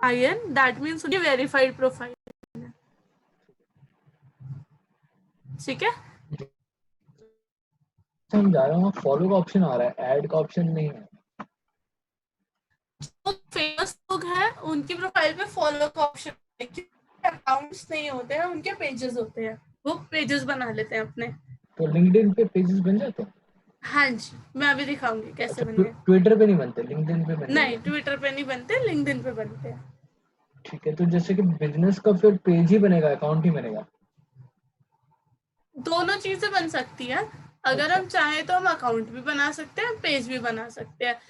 IN, that means उनकी verified profile है। ठीक है, समझा रहा हूँ, फॉलो का ऑप्शन आ रहा है, ऐड का ऑप्शन नहीं है। जो फेमस लोग हैं उनकी प्रोफाइल पे फॉलो का ऑप्शन है, क्योंकि अकाउंट्स नहीं होते हैं, उनके पेजेस होते हैं, वो पेजेस बना लेते हैं अपने। तो लिंक्डइन पे पेजेस बन जाते हैं? हाँ जी, मैं अभी दिखाऊंगी कैसे अच्छा, बनने। ट्विटर पे नहीं बनते, लिंक्डइन पे बन नहीं, जाते हैं। ट्विटर पे नहीं बनते, लिंक्डइन पे बनते हैं। ठीक है, तो जैसे कि बिजनेस का फिर पेज ही बनेगा, अकाउंट ही बनेगा? दोनों चीजें बन सकती हैं। अगर अच्छा, हम चाहें तो हम अकाउंट भी बना सकते हैं, पेज भी बना सकते हैं,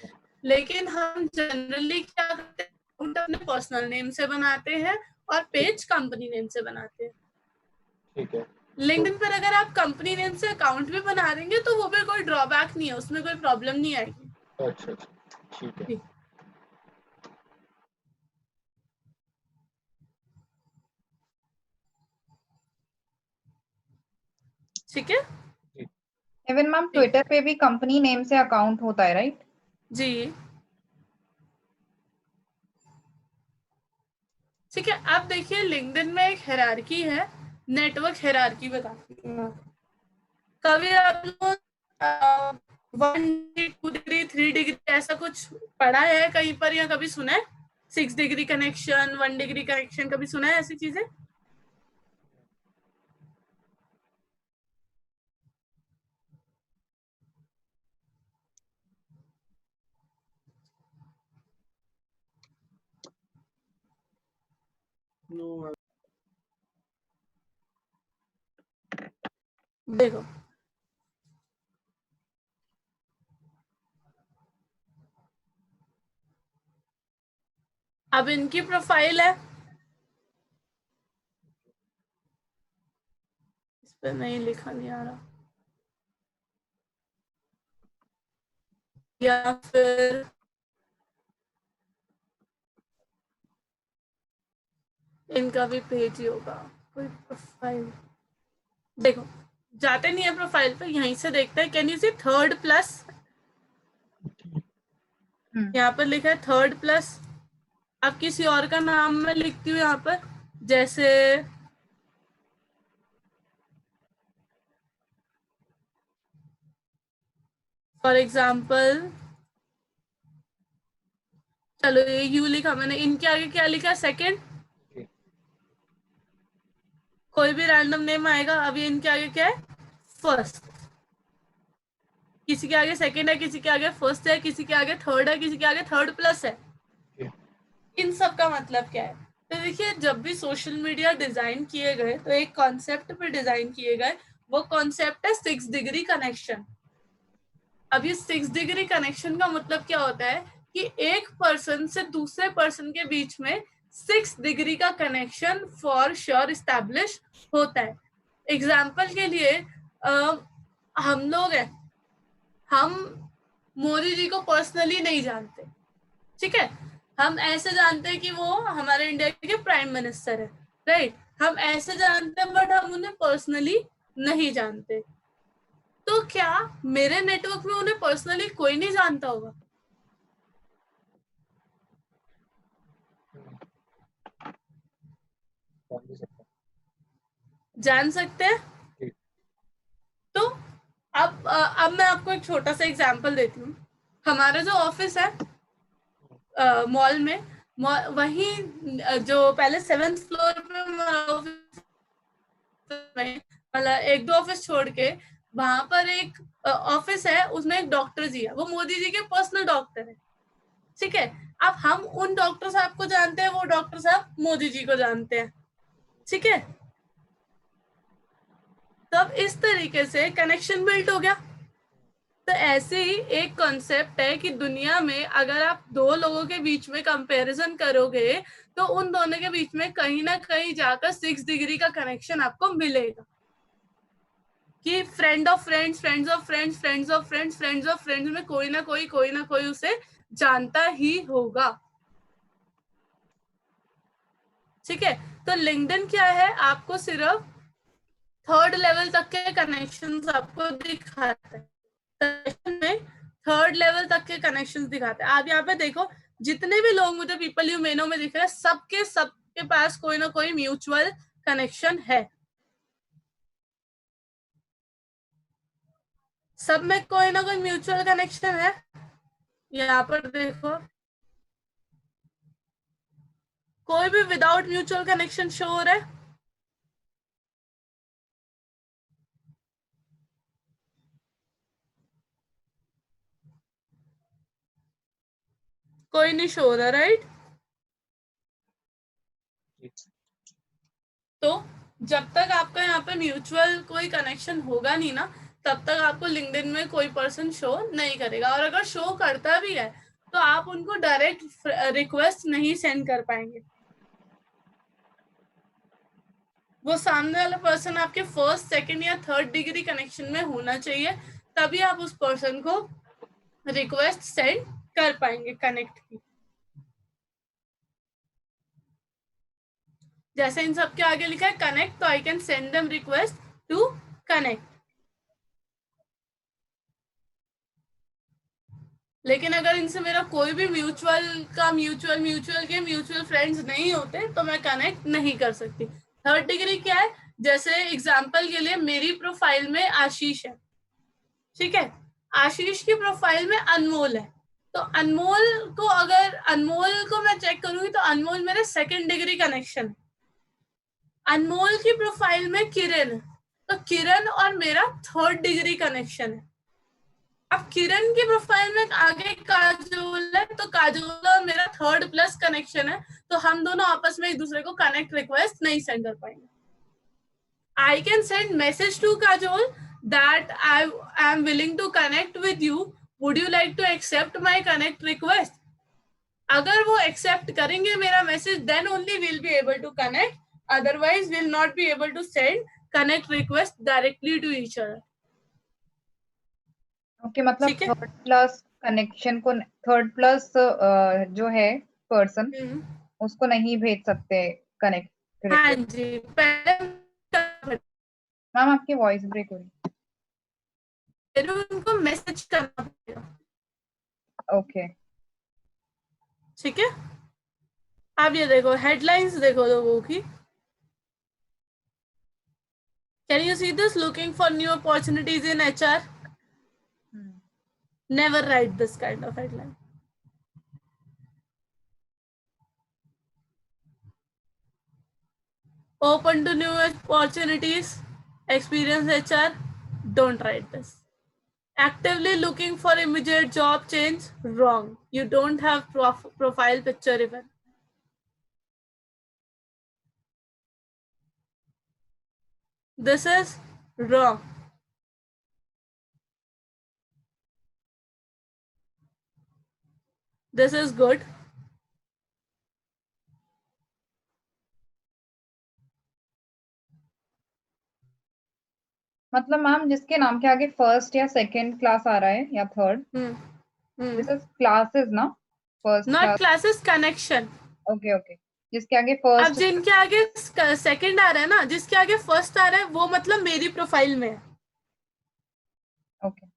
लेकिन हम जनरली क्या करते हैं, अकाउंट अपने पर्सनल नेम से बनाते हैं और ठीक पेज कंपनी नेम से बनाते हैं। ठीक है। तो लिंक्डइन पर अगर आप कंपनी नेम से अकाउंट भी बना देंगे तो वो भी कोई ड्रॉबैक नहीं है, उसमें कोई प्रॉब्लम नहीं आएगी। अच्छा अच्छा, ठीक है। जी, ठीक है जी इवन मैम जी ट्विटर पे भी कंपनी नेम से अकाउंट होता है, राइट? जी। ठीक है, अब देखिए लिंक्डइन में एक हायरार्की है, नेटवर्क हायरार्की बताती हूँ मैं। कभी आप लोग 1 डिग्री 2 डिग्री 3 डिग्री ऐसा कुछ पढ़ा है कहीं पर, या कभी सुना है 6 डिग्री कनेक्शन, 1 डिग्री कनेक्शन, कभी सुना है ऐसी चीजें? देखो, अब इनकी प्रोफाइल है, इस पर नहीं लिखा, नहीं आ रहा, या फिर इनका भी पेज ही होगा कोई प्रोफाइल। देखो, जाते नहीं है प्रोफाइल पे, यहीं से देखते हैं। Can you see third plus? यहाँ पर लिखा है थर्ड प्लस। अब किसी और का नाम मैं लिखती हूँ यहाँ पर, जैसे फॉर एग्जाम्पल, चलो ये यू लिखा मैंने, इनके आगे क्या लिखा? सेकंड। जी। कोई भी रैंडम नेम आएगा। अब ये इनके आगे क्या है? फर्स्ट। किसी के आगे सेकंड है, किसी के आगे फर्स्ट है, किसी के आगे थर्ड है, किसी के आगे थर्ड प्लस है। जी। इन सब का मतलब क्या है? तो देखिए, जब भी सोशल मीडिया डिजाइन किए गए तो एक कॉन्सेप्ट पे डिजाइन किए गए, वो कॉन्सेप्ट है 6 डिग्री कनेक्शन। अब ये 6 डिग्री कनेक्शन का मतलब क्या होता है कि एक पर्सन से दूसरे पर्सन के बीच में 6 डिग्री का कनेक्शन फॉर श्योर इस्टेब्लिश होता है। एग्जाम्पल के लिए हम लोग हैं, हम मोदी जी को पर्सनली नहीं जानते, ठीक है, हम ऐसे जानते हैं कि वो हमारे इंडिया के प्राइम मिनिस्टर है, राइट, हम ऐसे जानते हैं, बट हम उन्हें पर्सनली नहीं जानते। तो क्या मेरे नेटवर्क में उन्हें पर्सनली कोई नहीं जानता होगा? समझ भी सकता जान सकते हैं। हूँ। तो अब मैं आपको एक छोटा सा एग्जांपल देती हूँ। हमारा जो ऑफिस है मॉल में, वहीं जो पहले 7th फ्लोर पे हमारा ऑफिस में, मतलब एक दो ऑफिस छोड़ के वहां पर एक ऑफिस है, उसमें एक डॉक्टर जी है, वो मोदी जी के पर्सनल डॉक्टर है, ठीक है। अब हम उन डॉक्टर साहब को जानते हैं, वो डॉक्टर साहब मोदी जी को जानते हैं, ठीक है। तब इस तरीके से कनेक्शन बिल्ट हो गया। तो ऐसे ही एक कॉन्सेप्ट है कि दुनिया में अगर आप दो लोगों के बीच में कंपैरिजन करोगे तो उन दोनों के बीच में कहीं ना कहीं जाकर 6 डिग्री का कनेक्शन आपको मिलेगा, कि friend of friends, friends of friends, friends of friends, friends of friends में कोई ना कोई उसे जानता ही होगा, ठीक है। तो लिंक्डइन क्या है, आपको सिर्फ थर्ड लेवल तक के कनेक्शंस आपको दिखाता है, में थर्ड लेवल तक के कनेक्शंस दिखाते हैं। आप यहाँ पे देखो, जितने भी लोग मुझे पीपल यू मेनो में दिख रहे हैं, सबके पास कोई ना कोई म्यूचुअल कनेक्शन है, सब में कोई ना कोई म्यूचुअल कनेक्शन है। यहाँ पर देखो, कोई भी विदाउट म्यूचुअल कनेक्शन शो हो रहा है? कोई नहीं शो हो रहा, राइट? तो जब तक आपका यहाँ पे म्यूचुअल कोई कनेक्शन होगा नहीं ना, तब तक आपको लिंक्डइन में कोई पर्सन शो नहीं करेगा। और अगर शो करता भी है तो आप उनको डायरेक्ट रिक्वेस्ट नहीं सेंड कर पाएंगे। वो सामने वाला पर्सन आपके फर्स्ट, सेकंड या थर्ड डिग्री कनेक्शन में होना चाहिए, तभी आप उस पर्सन को रिक्वेस्ट सेंड कर पाएंगे कनेक्ट की। जैसे इन सबके आगे लिखा है कनेक्ट, तो I can send them request to connect. लेकिन अगर इनसे मेरा कोई भी म्यूचुअल फ्रेंड्स नहीं होते तो मैं कनेक्ट नहीं कर सकती। थर्ड डिग्री क्या है? जैसे एग्जांपल के लिए मेरी प्रोफाइल में आशीष है, ठीक है, आशीष की प्रोफाइल में अनमोल है, तो अनमोल को मैं चेक करूंगी तो अनमोल मेरे सेकंड डिग्री कनेक्शन है। अनमोल की प्रोफाइल में किरण है, तो किरण और मेरा थर्ड डिग्री कनेक्शन है। अब किरण की प्रोफाइल में आगे काजोल है, तो काजोल और मेरा थर्ड प्लस कनेक्शन है, तो हम दोनों आपस में एक दूसरे को कनेक्ट रिक्वेस्ट नहीं सेंड कर पाएंगे। I can send message to Kajol that I am willing to connect with you. Would you like to accept my connect request? अगर वो accept करेंगे मेरा message, then only we'll be able to connect. Otherwise, we'll not be able to send connect request directly to each other. Okay, मतलब third plus connection को, third plus जो है person, उसको नहीं भेज सकते कनेक्ट। हाँ जी, पहले मैम आपकी वॉइस ब्रेक हो रही है। उनको मैसेज करना पड़ेगा। ओके, ठीक है। अब ये देखो हेडलाइंस देखो लोगों की। Can you see this? Looking for new opportunities in HR. Never write this kind of headline. Open to new opportunities. Experience HR. Don't write this. Actively looking for immediate job change. Wrong. You don't have profile picture even. This is wrong. This is good. मतलब ma'am जिसके नाम के आगे first या second class आ रहा है या third, this is classes ना, first not classes, connection. Okay okay, जिसके आगे अब फर्स्ट, जिनके आगे सेकंड आ रहा है ना, जिसके आगे फर्स्ट आ रहा है वो मतलब मेरी प्रोफाइल में है। ओके,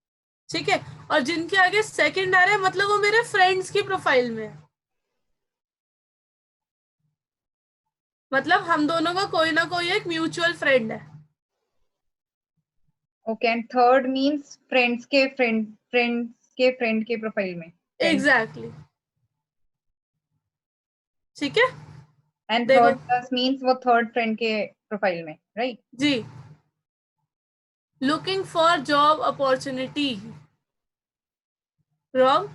ठीक है, और जिनके आगे सेकंड आ रहा है मतलब वो मेरे फ्रेंड्स की प्रोफाइल में है। मतलब हम दोनों का कोई ना कोई एक म्यूचुअल फ्रेंड है। Okay, and third means friends के फ्रेंड के प्रोफाइल में। एग्जैक्टली, ठीक है। एंड देखो थर्ड प्लस मींस वो थर्ड फ्रेंड के प्रोफाइल में, राइट? जी। Looking for job opportunity, wrong.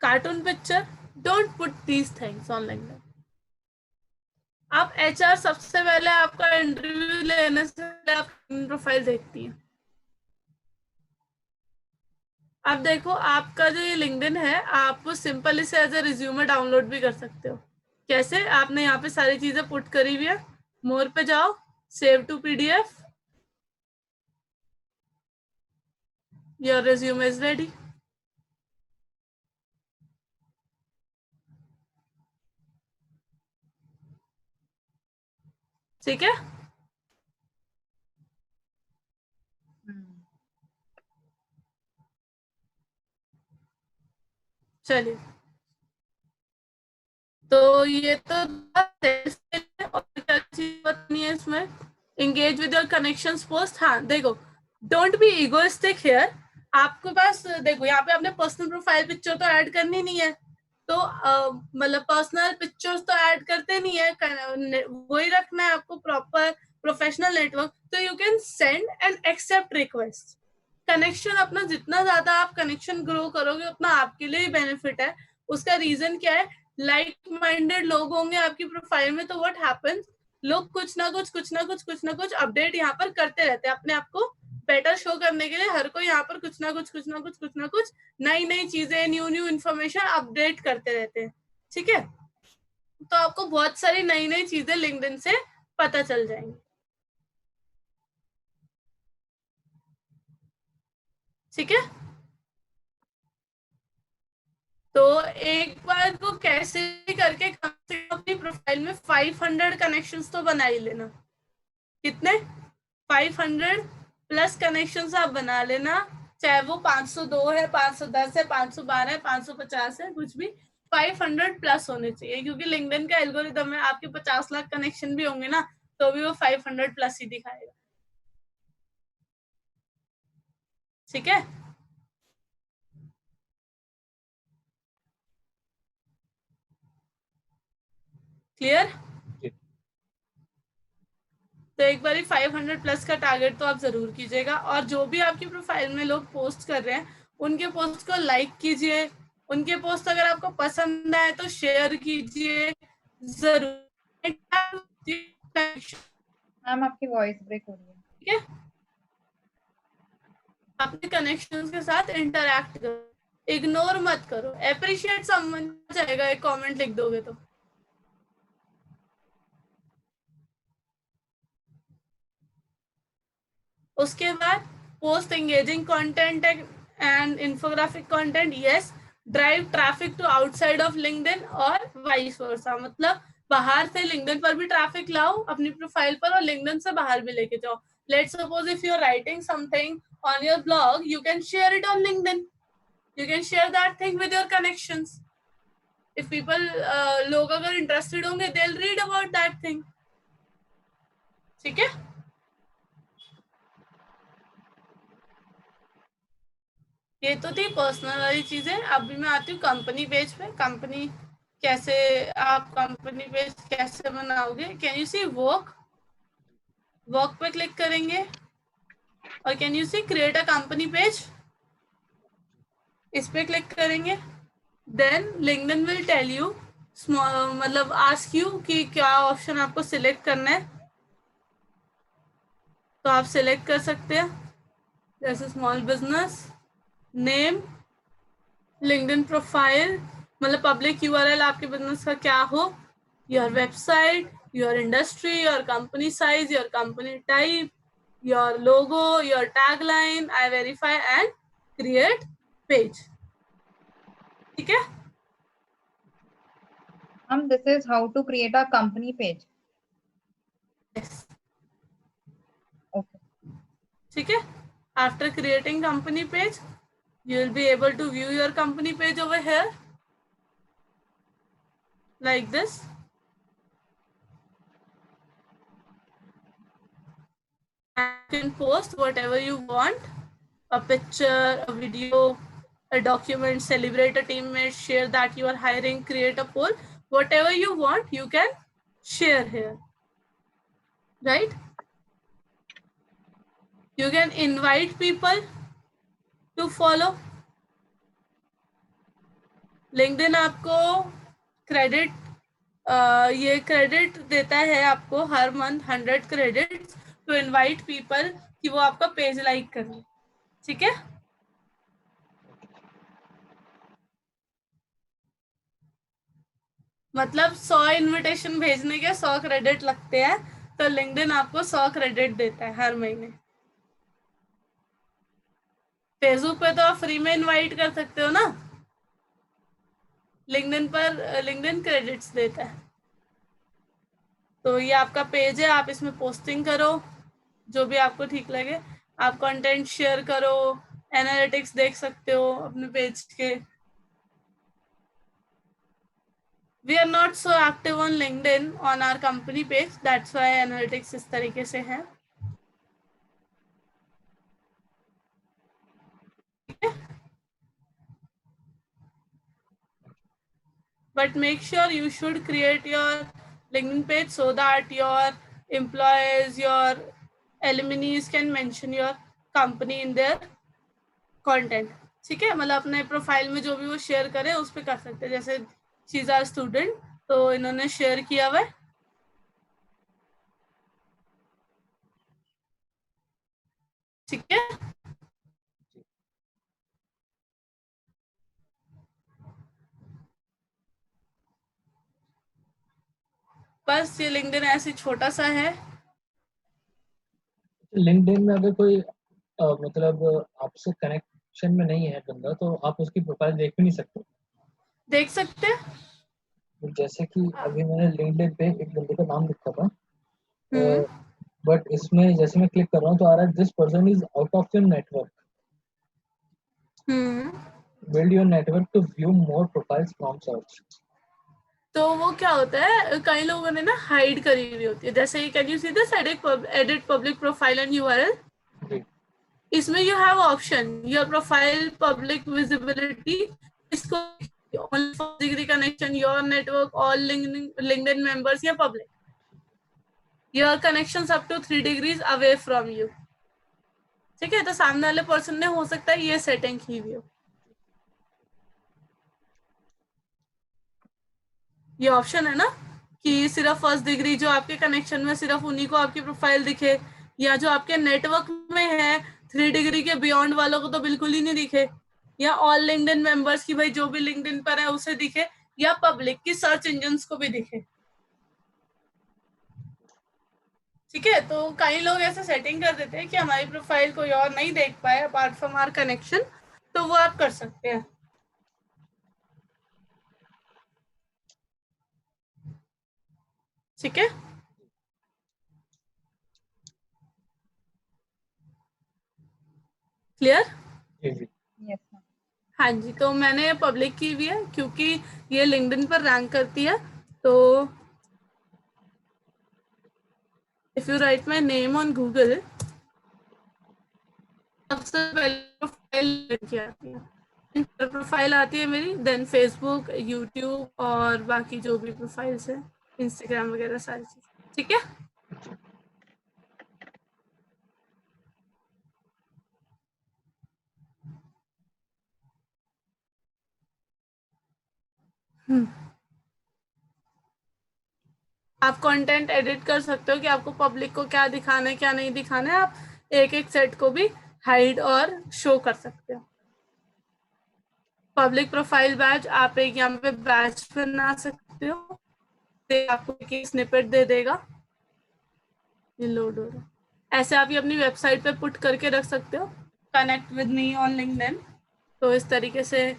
Cartoon picture, don't put these things online. आप एचआर सबसे पहले आपका इंटरव्यू लेने से पहले आप प्रोफाइल देखती हैं। अब देखो आपका जो ये लिंक्डइन है, आप सिंपल इसे एज ए रिज्यूमे डाउनलोड भी कर सकते हो। कैसे? आपने यहाँ पे सारी चीजें पुट करी हुई है, मोर पे जाओ, save to PDF, your resume is ready. ठीक है। चलिए, तो ये तो और क्या चीज बतानी है इसमें, engage with your connections post. हाँ देखो, डोंट बी इगोइस्टिक हियर। आपके पास देखो यहाँ पे आपने पर्सनल प्रोफाइल पिक्चर तो ऐड करनी नहीं है, तो मतलब पर्सनल पिक्चर्स तो ऐड करते नहीं है, वही रखना है आपको प्रॉपर प्रोफेशनल नेटवर्क। तो you can send and accept request. Connection अपना जितना ज्यादा आप कनेक्शन ग्रो करोगे उतना आपके लिए ही बेनिफिट है। उसका रीजन क्या है, लाइक माइंडेड लोग होंगे आपकी प्रोफाइल में, तो व्हाट हैपेंस, लोग कुछ ना कुछ अपडेट यहाँ पर करते रहते हैं अपने आप को बेटर शो करने के लिए। हर कोई यहाँ पर कुछ ना कुछ नई नई चीजें, न्यू इन्फॉर्मेशन अपडेट करते रहते हैं। ठीक है, तो आपको बहुत सारी नई नई चीजें लिंक्डइन से पता चल जाएंगी। ठीक है, तो एक बार को कैसे करके कम से कम अपनी प्रोफाइल में 500 कनेक्शंस तो बना ही लेना। कितने? 500 प्लस कनेक्शंस आप बना लेना, चाहे वो 502 है, 510 है, 512 है, 550 है, कुछ भी 500 प्लस होने चाहिए, क्योंकि लिंक्डइन का एल्गोरिदम है, आपके 50 लाख कनेक्शन भी होंगे ना तो भी वो 500 प्लस ही दिखाएगा। ठीक है, क्लियर? तो एक बार 500 प्लस का टारगेट तो आप जरूर कीजिएगा, और जो भी आपकी प्रोफाइल में लोग पोस्ट कर रहे हैं उनके पोस्ट को लाइक कीजिए, उनके पोस्ट अगर आपको पसंद आए तो शेयर कीजिए जरूर। मैम आपकी वॉइस ब्रेक हो रही है। ठीक है, अपने कनेक्शंस के साथ इंटरैक्ट करो, इग्नोर मत करो। अप्रिशिएट समवन जाएगा एक कमेंट लिख दोगे तो। उसके बाद post engaging content and infographic content, yes, drive traffic to outside of LinkedIn और वाइस वर्सा। मतलब बाहर से लिंक्डइन पर भी ट्रैफिक लाओ अपनी प्रोफाइल पर, और लिंक्डइन से बाहर भी लेके जाओ। Let's suppose if you are writing something on your blog, you can share it on LinkedIn, you can share that thing with your connections. If people, लोग अगर इंटरेस्टेड होंगे, they will read about that thing. ठीक है, ये तो थी personal वाली चीजें। अभी मैं आती हूँ कंपनी पेज पे। कंपनी कैसे, आप कंपनी पेज कैसे बनाओगे? Can you see work, work पे क्लिक करेंगे और can you see create a company page, इस पे क्लिक करेंगे। Then LinkedIn will tell you, मतलब आस्क यू कि क्या ऑप्शन आपको सिलेक्ट करना है, तो आप सिलेक्ट कर सकते हैं, जैसे small business, name, LinkedIn profile, मतलब पब्लिक यूआरएल आपके बिजनेस का क्या हो, your website, your industry, your company size, your company type, your logo, your tagline, I verify and create page. ठीक है, This is how to create a company page. yes. Okay. ठीक है, after creating company page you will be able to view your company page over here like this. You can post whatever you want, a picture, a video, a document, celebrate a teammate, share that you are hiring, create a poll, whatever you want you can share here, right? You can invite people to follow. LinkedIn आपको credit, ये credit देता है आपको हर month 100 credit to invite people कि वो आपका page like करें। ठीक है, मतलब 100 इनविटेशन भेजने के 100 क्रेडिट लगते हैं, तो लिंक्डइन आपको 100 क्रेडिट देता है हर महीने। फेसबुक पे तो आप फ्री में इनवाइट कर सकते हो ना, लिंक्डइन पर लिंक्डइन क्रेडिट्स देता है। तो ये आपका पेज है, आप इसमें पोस्टिंग करो जो भी आपको ठीक लगे, आप कंटेंट शेयर करो, एनालिटिक्स देख सकते हो अपने पेज के। we are not so active on LinkedIn on our company page, that's why analytics इस तरीके से है. But make sure you should create your LinkedIn page so that your employees, your alumni can mention your company in their content. ठीक है, मतलब अपने profile में जो भी वो शेयर करे उस पर कर सकते हैं. जैसे शी इज आवर स्टूडेंट, तो इन्होंने शेयर किया हुआ है. ठीक है, बस ये लिंक्डइन ऐसे छोटा सा है. लिंक्डइन में अगर कोई मतलब आपसे कनेक्शन में नहीं है बंदा, तो आप उसकी प्रोफाइल देख भी नहीं सकते. देख सकते हैं. तो जैसे कि अभी मैंने लिंक्डइन पे एक बंदे का नाम लिखा था, बट इसमें जैसे मैं क्लिक कर रहा हूँ तो आ रहा है this person is out of your network. Build your network to view more profiles from search. तो वो क्या होता है, कई लोगों ने ना हाइड करी हुई होती है. जैसे can you see this edit public profile and URL. इसमें you have option your profile public visibility. इसको only for degree connection, your network, all LinkedIn members या public. Your connections up to 3 degrees away from you. ठीक है, तो सामने वाले person ने हो सकता है ये सेटिंग की हुई हो. ये ऑप्शन है ना कि सिर्फ फर्स्ट डिग्री जो आपके कनेक्शन में सिर्फ उन्हीं को आपकी प्रोफाइल दिखे, या जो आपके नेटवर्क में है 3 डिग्री के बियॉन्ड वालों को तो बिल्कुल ही नहीं दिखे, या ऑल लिंक्डइन मेंबर्स की भाई जो भी लिंक्डइन पर है उसे दिखे, या पब्लिक की सर्च इंजन को भी दिखे. ठीक है, तो कई लोग ऐसे सेटिंग कर देते हैं कि हमारी प्रोफाइल कोई और नहीं देख पाए अपार्ट फ्रॉम आवर कनेक्शन, तो वो आप कर सकते हैं. ठीक है, क्लियर? Yes, ma'am. हाँ जी, तो मैंने पब्लिक की हुई है क्योंकि ये लिंक्डइन पर रैंक करती है. तो if you right my name on Google, सबसे पहले प्रोफाइल आती है मेरी, देन फेसबुक, यूट्यूब और बाकी जो भी प्रोफाइल्स है, इंस्टाग्राम वगैरह सारी चीज. ठीक है, आप कंटेंट एडिट कर सकते हो कि आपको पब्लिक को क्या दिखाना है क्या नहीं दिखाना है. आप एक एक सेट को भी हाइड और शो कर सकते हो. पब्लिक प्रोफाइल बैच, आप एक यहाँ पे बैच बना सकते हो, आपको एक स्निपेट दे देगा. ये लोड हो रहा है. ऐसे आप ये अपनी वेबसाइट पे पुट करके रख सकते हो, connect with me on LinkedIn. तो इस तरीके से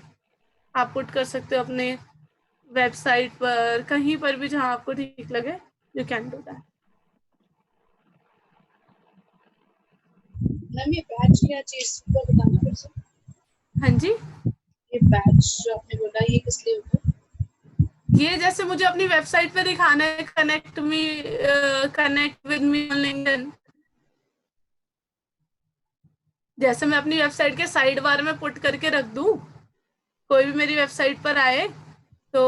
आप पुट कर सकते हो अपने वेबसाइट पर, कहीं पर भी जहाँ आपको ठीक लगे, you can do that. Ma'am ये बैच क्या चीज को बताना फिर से. हाँ जी, ये बैच जो आपने बोला ये किस लिए होता है? ये जैसे मुझे अपनी वेबसाइट पे दिखाना है connect with me on LinkedIn, जैसे मैं अपनी वेबसाइट के साइड बार में पुट करके रख दूं, कोई भी मेरी वेबसाइट पर आए तो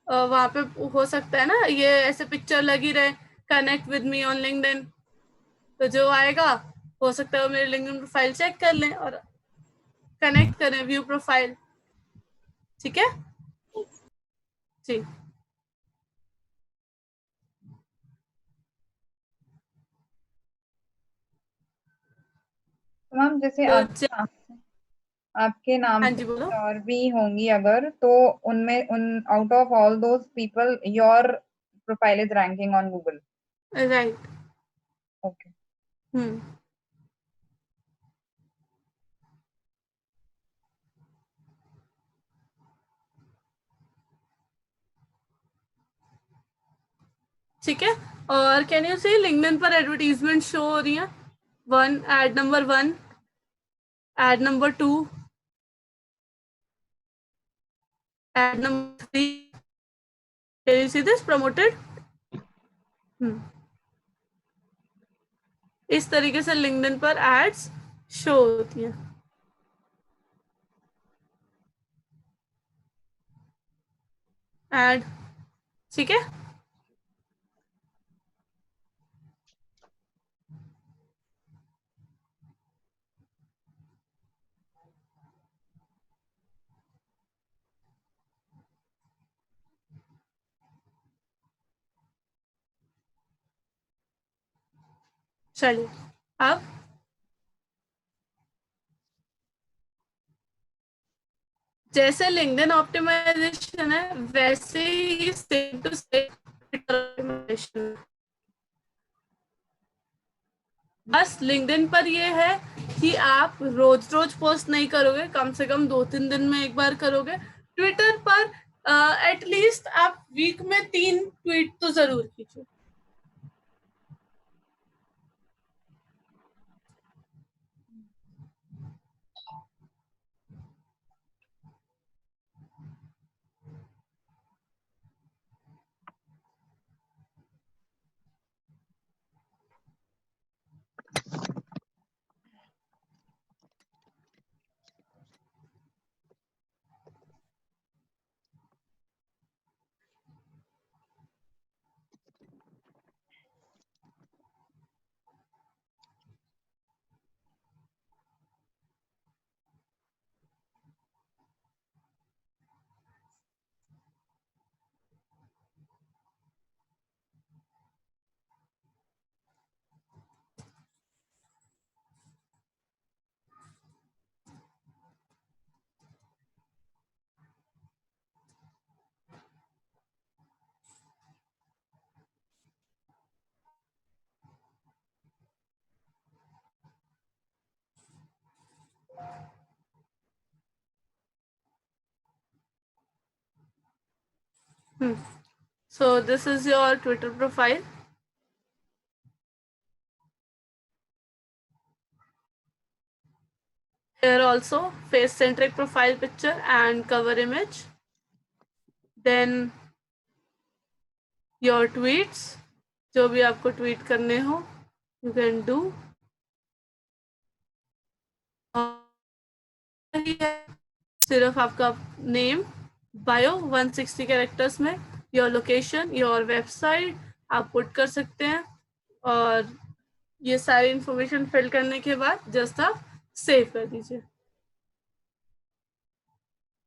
वहां पे हो सकता है ना ये ऐसे पिक्चर लगी रहे, connect with me on LinkedIn. तो जो आएगा हो सकता है वो मेरी लिंक्डइन प्रोफाइल चेक कर लें और कनेक्ट करें, व्यू प्रोफाइल. ठीक है जी. तो मैम जैसे तो आपके नाम हाँ पे जी बोलो. और भी होंगी अगर, तो उनमें उन out of all those people your profile is ranking on Google. Right. Okay. ठीक है, और कैन यू सी लिंक्डइन पर एडवर्टीजमेंट शो हो रही है. Ad number 1, ad number 2, ad number 3, Can you see this? Promoted. इस तरीके से लिंक्डइन पर एड्स शो होती हैं. एड, ठीक है. चलिए अब जैसे लिंक्डइन ऑप्टिमाइजेशन है वैसे ही सेम टू सेम ऑप्टिमाइजेशन. बस लिंक्डइन पर ये है कि आप रोज रोज पोस्ट नहीं करोगे, कम से कम 2-3 दिन में एक बार करोगे. ट्विटर पर एटलीस्ट आप वीक में 3 ट्वीट तो जरूर कीजिए. So this is your Twitter profile. Here also face-centric profile picture and cover image. Then your tweets, जो भी आपको ट्वीट करने हो, you can do. सिर्फ आपका नेम, बायो 160 कैरेक्टर्स में, योर लोकेशन, योर वेबसाइट आप पुट कर सकते हैं. और ये सारी इंफॉर्मेशन फिल करने के बाद जस्ट आप सेव कर दीजिए.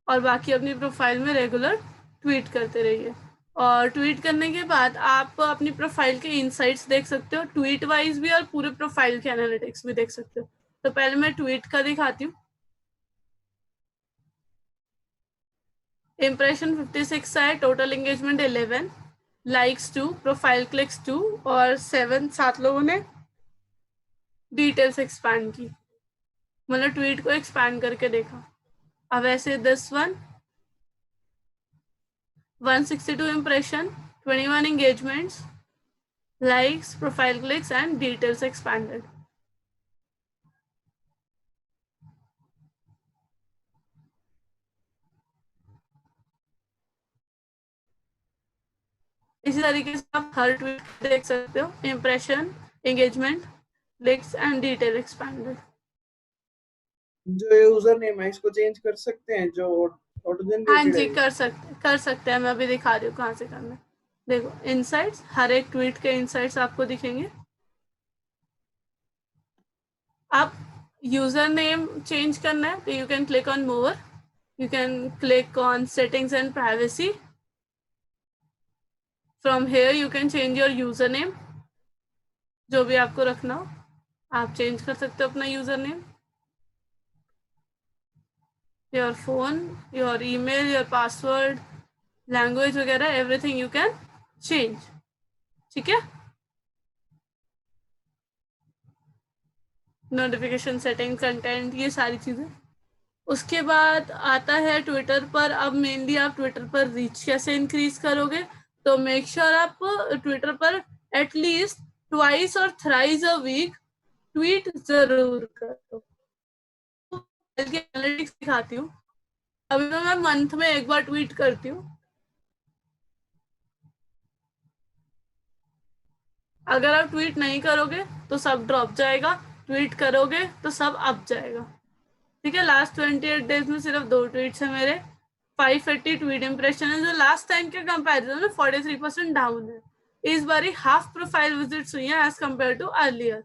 और बाकी अपनी प्रोफाइल में रेगुलर ट्वीट करते रहिए. और ट्वीट करने के बाद आप अपनी प्रोफाइल के इनसाइट्स देख सकते हो, ट्वीट वाइज भी और पूरे प्रोफाइल के एनालिटिक्स भी देख सकते हो. तो पहले मैं ट्वीट का दिखाती हूँ. इम्प्रेशन 56 है, total engagement 11, likes 2, profile clicks 2 और 7 लोगों ने डिटेल्स एक्सपैंड की, मतलब ट्वीट को एक्सपैंड करके देखा. अब ऐसे this one 162 impression, 21 engagements, likes, profile clicks and details expanded. इसी तरीके से आप हर ट्वीट देख सकते हो, impression, engagement, likes and detail expanded. जो यूजर नेम है इसको चेंज कर सकते हैं जो ऑटो जनरेटेड. हाँ जी, कर सकते हैं. मैं अभी दिखा रही हूँ कहाँ से करना है. देखो इनसाइट्स, हर एक ट्वीट के इनसाइट्स आपको दिखेंगे. आप यूजर नेम चेंज करना है तो you can click on more, you can click on settings and privacy. From here you can change your user name, जो भी आपको रखना हो आप चेंज कर सकते हो अपना user name. Your phone, your email, your password, language वगैरह एवरीथिंग यू कैन चेंज. ठीक है. नोटिफिकेशन सेटिंग, कंटेंट, ये सारी चीजें. उसके बाद आता है ट्विटर पर. अब मेनली आप ट्विटर पर रीच कैसे इंक्रीज करोगे, तो मेक श्योर आप ट्विटर पर एटलीस्ट ट्वाइस और थ्राइस अ वीक ट्वीट जरूर करो. एनालिटिक्स दिखाती हूँ. अभी तो मैं मंथ में एक बार ट्वीट करती हूँ. अगर आप ट्वीट नहीं करोगे तो सब ड्रॉप जाएगा, ट्वीट करोगे तो सब अप जाएगा। ठीक है, लास्ट 28 डेज में सिर्फ 2 ट्वीट्स है मेरे, 580 ट्वीट इंप्रेशन है, जो लास्ट टाइम के कंपैरिजन में 43% डाउन है। इस बारी हाफ प्रोफाइल विजिट्स हुई हैं as compared to earlier.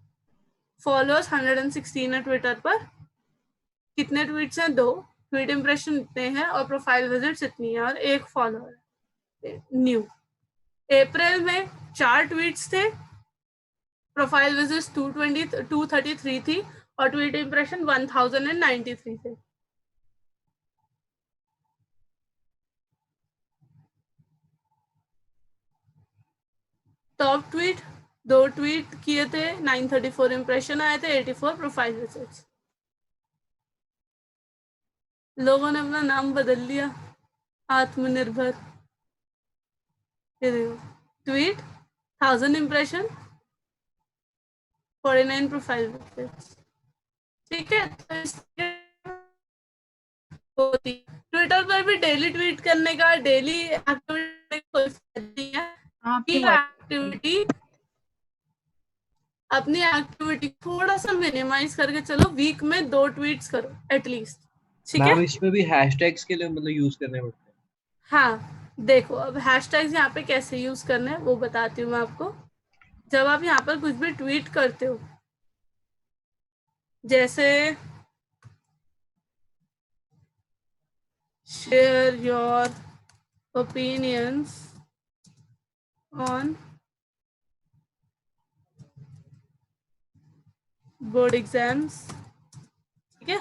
Followers 116 है ट्विटर पर। कितने ट्वीट्स हैं? 2। ट्वीट इंप्रेशन इतने हैं और प्रोफाइल विजिट्स इतनी है और 1 फॉलोअर है न्यू। अप्रैल में 4 ट्वीट्स थे, प्रोफाइल विजिट्स 233 थी और ट्वीट इंप्रेशन 1093 थे। टॉप ट्वीट 2 ट्वीट किए थे, 934 इंप्रेशन आए थे, 84 प्रोफाइल विजिट्स। लोगों ने अपना नाम बदल लिया, आत्मनिर्भर। Tweet 1000 impression, 49 profile visits. ठीक है, तो ट्विटर पर भी डेली ट्वीट करने का, डेली एक्टिविटी कोई फायदा नहीं है। एक्टिविटी, अपनी एक्टिविटी थोड़ा सा मिनिमाइज करके चलो, वीक में 2 ट्वीट्स करो एटलीस्ट। ठीक है, इसमें भी हैशटैग्स के लिए मतलब यूज करने पड़ते हैं। हाँ देखो, अब हैशटैग्स यहाँ पे कैसे यूज करने हैं वो बताती हूँ मैं आपको। जब आप यहाँ पर कुछ भी ट्वीट करते हो, जैसे share your opinions on board exams, ठीक है।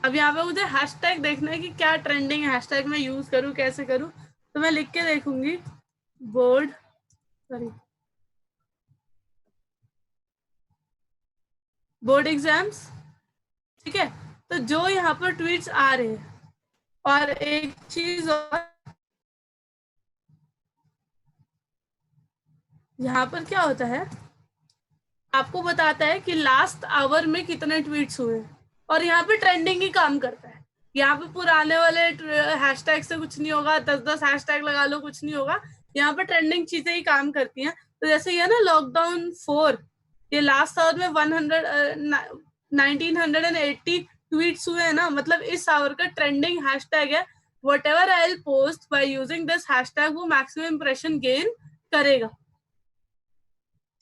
अब यहाँ पे मुझे हैशटैग देखना है कि क्या ट्रेंडिंग हैशटैग मैं यूज करूँ, कैसे करूँ, तो मैं लिख के देखूंगी बोर्ड एग्जाम्स। ठीक है, तो जो यहाँ पर ट्वीट्स आ रहे हैं, और एक चीज और, यहाँ पर क्या होता है, आपको बताता है कि लास्ट आवर में कितने ट्वीट्स हुए, और यहाँ पे ट्रेंडिंग ही काम करता है। यहाँ पे पुराने वाले हैशटैग से कुछ नहीं होगा, 10-10 हैशटैग लगा लो, कुछ नहीं होगा। यहाँ पे ट्रेंडिंग चीजें ही काम करती हैं। तो जैसे ये ना लॉकडाउन 4, ये लास्ट आवर में 1980 ट्वीट्स हुए हैं ना, मतलब इस आवर का ट्रेंडिंग हैशटैग है। Whatever I will post by using this hashtag, वो मैक्सिमम इंप्रेशन गेन करेगा।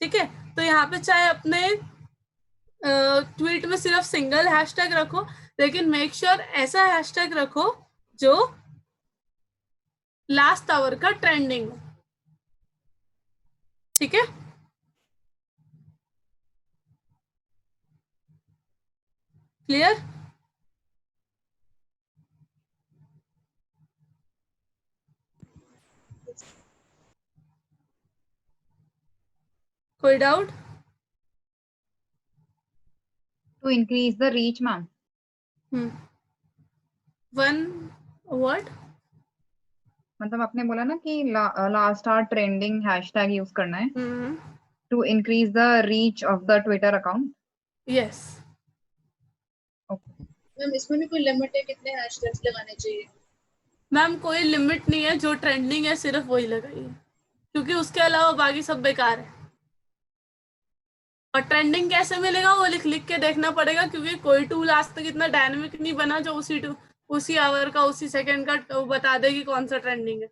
ठीक है, तो यहाँ पे चाहे अपने ट्वीट में सिर्फ सिंगल हैशटैग रखो, लेकिन मेक श्योर ऐसा हैशटैग रखो जो लास्ट आवर का ट्रेंडिंग हो। ठीक है, क्लियर? कोई doubt? To increase the reach, ma'am. One what? मतलब आपने बोला ना कि last hour trending hashtag use करना है to increase the reach of the Twitter account. Yes. Ma'am इसमें भी कोई लिमिट है कितने हैशटैग्स लगाने चाहिए? मैम कोई लिमिट नहीं है, जो ट्रेंडिंग है सिर्फ वही लगाइए, क्योंकि उसके अलावा बाकी सब बेकार है। और ट्रेंडिंग कैसे मिलेगा वो लिख लिख के देखना पड़ेगा, क्योंकि कोई टूल आज तक इतना डायनेमिक नहीं बना जो उसी आवर का, उसी सेकंड का बता दे कि कौन सा ट्रेंडिंग है।